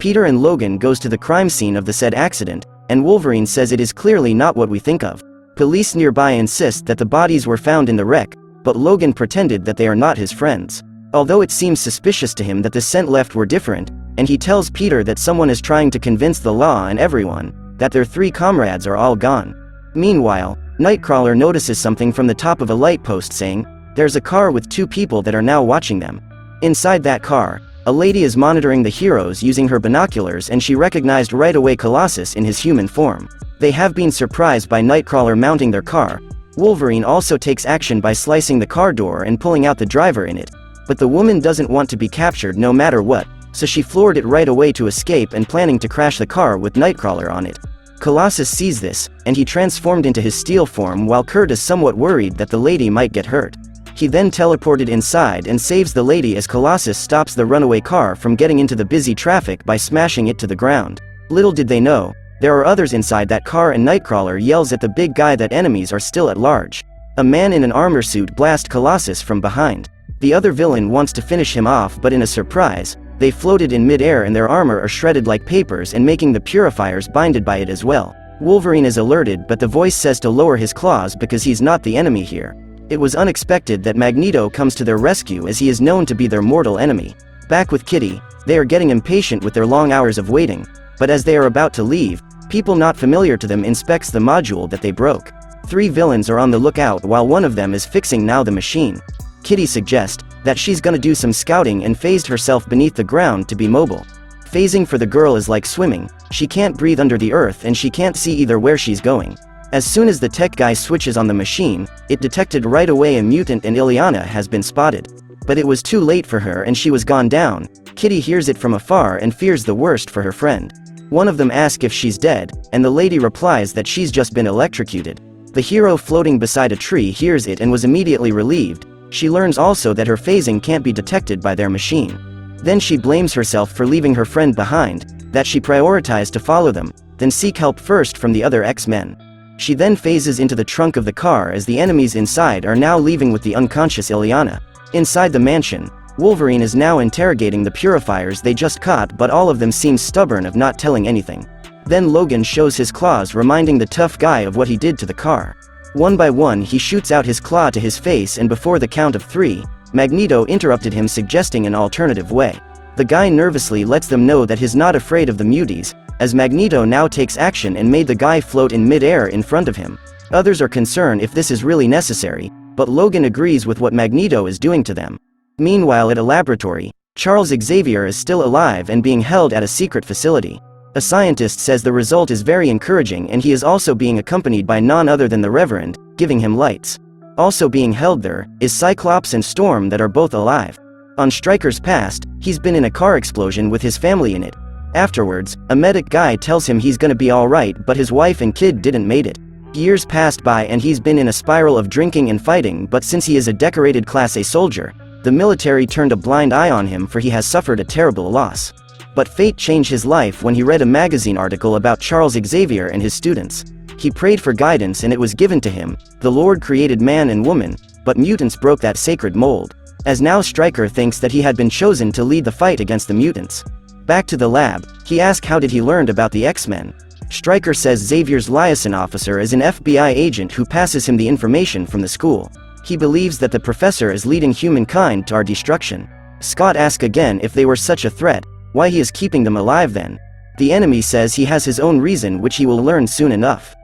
Peter and Logan goes to the crime scene of the said accident, and Wolverine says it is clearly not what we think of. Police nearby insist that the bodies were found in the wreck, but Logan pretended that they are not his friends. Although it seems suspicious to him that the scent left were different, and he tells Peter that someone is trying to convince the law and everyone that their 3 comrades are all gone. Meanwhile, Nightcrawler notices something from the top of a light post saying, "There's a car with 2 people that are now watching them." Inside that car, a lady is monitoring the heroes using her binoculars, and she recognized right away Colossus in his human form. They have been surprised by Nightcrawler mounting their car. Wolverine also takes action by slicing the car door and pulling out the driver in it. But the woman doesn't want to be captured no matter what, so she floored it right away to escape and planning to crash the car with Nightcrawler on it. Colossus sees this, and he transformed into his steel form while Kurt is somewhat worried that the lady might get hurt. He then teleported inside and saves the lady as Colossus stops the runaway car from getting into the busy traffic by smashing it to the ground. Little did they know, there are others inside that car, and Nightcrawler yells at the big guy that enemies are still at large. A man in an armor suit blasts Colossus from behind. The other villain wants to finish him off, but in a surprise, they floated in mid-air and their armor are shredded like papers and making the Purifiers binded by it as well. Wolverine is alerted, but the voice says to lower his claws because he's not the enemy here. It was unexpected that Magneto comes to their rescue as he is known to be their mortal enemy. Back with Kitty, they are getting impatient with their long hours of waiting, but as they are about to leave, people not familiar to them inspects the module that they broke. 3 villains are on the lookout while one of them is fixing now the machine. Kitty suggests that she's gonna do some scouting and phased herself beneath the ground to be mobile. Phasing for the girl is like swimming, she can't breathe under the earth and she can't see either where she's going. As soon as the tech guy switches on the machine, it detected right away a mutant and Illyana has been spotted. But it was too late for her and she was gone down. Kitty hears it from afar and fears the worst for her friend. One of them asks if she's dead, and the lady replies that she's just been electrocuted. The hero floating beside a tree hears it and was immediately relieved. She learns also that her phasing can't be detected by their machine. Then she blames herself for leaving her friend behind, that she prioritized to follow them, then seek help first from the other X-Men. She then phases into the trunk of the car as the enemies inside are now leaving with the unconscious Illyana. Inside the mansion, Wolverine is now interrogating the Purifiers they just caught, but all of them seem stubborn of not telling anything. Then Logan shows his claws, reminding the tough guy of what he did to the car. One by one he shoots out his claw to his face, and before the count of 3, Magneto interrupted him, suggesting an alternative way. The guy nervously lets them know that he's not afraid of the muties, as Magneto now takes action and made the guy float in mid-air in front of him. Others are concerned if this is really necessary, but Logan agrees with what Magneto is doing to them. Meanwhile, at a laboratory, Charles Xavier is still alive and being held at a secret facility. A scientist says the result is very encouraging, and he is also being accompanied by none other than the Reverend, giving him lights. Also being held there is Cyclops and Storm that are both alive. On Stryker's past, he's been in a car explosion with his family in it. Afterwards, a medic guy tells him he's gonna be alright, but his wife and kid didn't made it. Years passed by and he's been in a spiral of drinking and fighting, but since he is a decorated Class A soldier, the military turned a blind eye on him, for he has suffered a terrible loss. But fate changed his life when he read a magazine article about Charles Xavier and his students. He prayed for guidance and it was given to him. The Lord created man and woman, but mutants broke that sacred mold. As now Stryker thinks that he had been chosen to lead the fight against the mutants. Back to the lab, he asks how did he learn about the X-Men. Stryker says Xavier's liaison officer is an FBI agent who passes him the information from the school. He believes that the professor is leading humankind to our destruction. Scott asks again if they were such a threat, why he is keeping them alive then. The enemy says he has his own reason, which he will learn soon enough.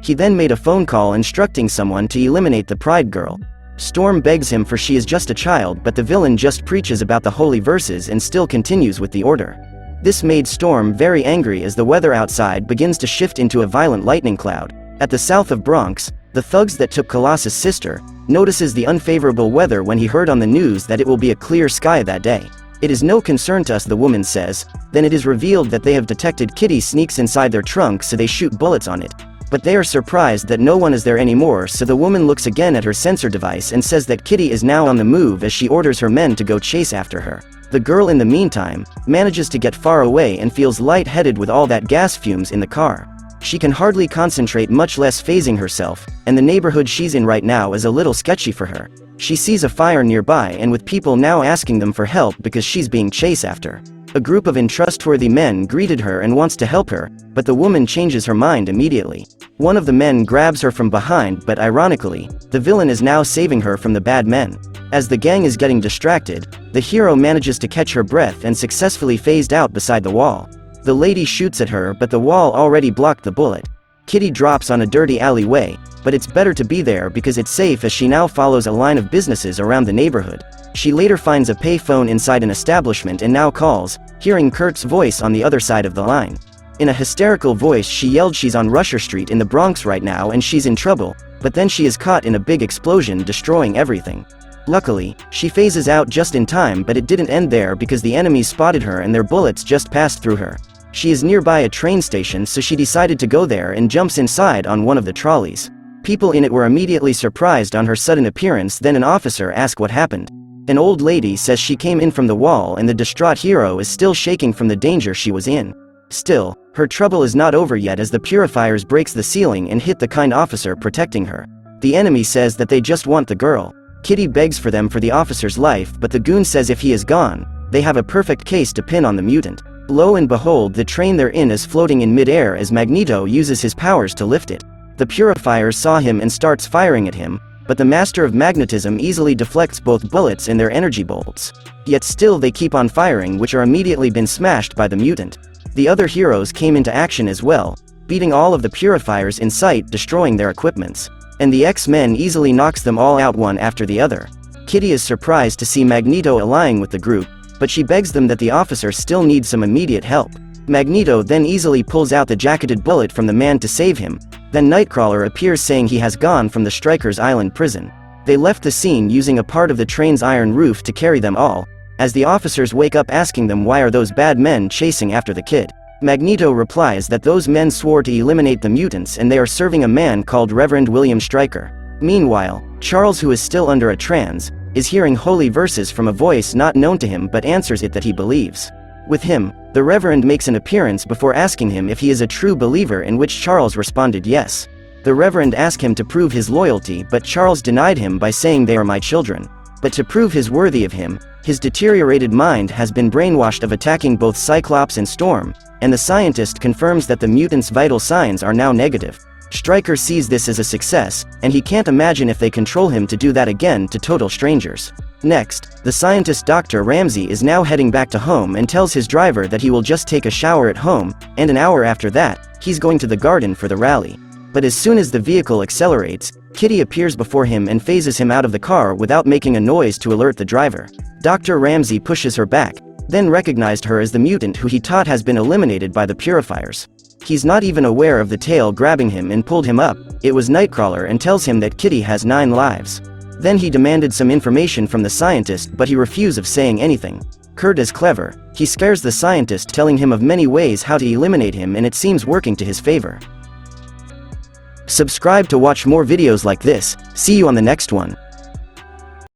He then made a phone call instructing someone to eliminate the Pride Girl. Storm begs him, for she is just a child, but the villain just preaches about the holy verses and still continues with the order. This made Storm very angry as the weather outside begins to shift into a violent lightning cloud. At the south of Bronx, the thugs that took Colossus' sister notices the unfavorable weather when he heard on the news that it will be a clear sky that day. It is no concern to us, the woman says. Then it is revealed that they have detected Kitty sneaks inside their trunk, so they shoot bullets on it. But they are surprised that no one is there anymore, so the woman looks again at her sensor device and says that Kitty is now on the move as she orders her men to go chase after her. The girl in the meantime manages to get far away and feels lightheaded with all that gas fumes in the car. She can hardly concentrate, much less phasing herself, and the neighborhood she's in right now is a little sketchy for her. She sees a fire nearby and with people now asking them for help because she's being chased after. A group of untrustworthy men greeted her and wants to help her, but the woman changes her mind immediately. One of the men grabs her from behind, but ironically, the villain is now saving her from the bad men. As the gang is getting distracted, the hero manages to catch her breath and successfully phased out beside the wall. The lady shoots at her, but the wall already blocked the bullet. Kitty drops on a dirty alleyway, but it's better to be there because it's safe, as she now follows a line of businesses around the neighborhood. She later finds a payphone inside an establishment and now calls, hearing Kurt's voice on the other side of the line. In a hysterical voice she yelled she's on Rusher Street in the Bronx right now and she's in trouble, but then she is caught in a big explosion destroying everything. Luckily, she phases out just in time, but it didn't end there because the enemies spotted her and their bullets just passed through her. She is nearby a train station, so she decided to go there and jumps inside on one of the trolleys. People in it were immediately surprised on her sudden appearance. Then an officer asks what happened. An old lady says she came in from the wall and the distraught hero is still shaking from the danger she was in. Still, her trouble is not over yet as the Purifiers breaks the ceiling and hit the kind officer protecting her. The enemy says that they just want the girl. Kitty begs for them for the officer's life, but the goon says if he is gone, they have a perfect case to pin on the mutant. Lo and behold, the train they're in is floating in mid-air as Magneto uses his powers to lift it. The Purifiers saw him and starts firing at him, but the Master of Magnetism easily deflects both bullets and their energy bolts. Yet still they keep on firing, which are immediately been smashed by the mutant. The other heroes came into action as well, beating all of the Purifiers in sight, destroying their equipments. And the X-Men easily knocks them all out one after the other. Kitty is surprised to see Magneto allying with the group, but she begs them that the officer still needs some immediate help. Magneto then easily pulls out the jacketed bullet from the man to save him. Then Nightcrawler appears saying he has gone from the Strikers Island prison. They left the scene using a part of the train's iron roof to carry them all, as the officers wake up asking them why are those bad men chasing after the kid. Magneto replies that those men swore to eliminate the mutants and they are serving a man called Reverend William Stryker. Meanwhile, Charles, who is still under a trance, is hearing holy verses from a voice not known to him but answers it that he believes. With him, the Reverend makes an appearance before asking him if he is a true believer, in which Charles responded yes. The Reverend asked him to prove his loyalty, but Charles denied him by saying they are my children. But to prove his worthy of him, his deteriorated mind has been brainwashed of attacking both Cyclops and Storm, and the scientist confirms that the mutants' vital signs are now negative. Stryker sees this as a success, and he can't imagine if they control him to do that again to total strangers. Next, the scientist Dr. Ramsey is now heading back to home and tells his driver that he will just take a shower at home, and an hour after that, he's going to the garden for the rally. But as soon as the vehicle accelerates, Kitty appears before him and phases him out of the car without making a noise to alert the driver. Dr. Ramsey pushes her back, then recognized her as the mutant who he taught has been eliminated by the Purifiers. He's not even aware of the tail grabbing him and pulled him up. It was Nightcrawler, and tells him that Kitty has 9 lives. Then he demanded some information from the scientist, but he refused of saying anything. Kurt is clever. He scares the scientist, telling him of many ways how to eliminate him, and it seems working to his favor. Subscribe to watch more videos like this. See you on the next one.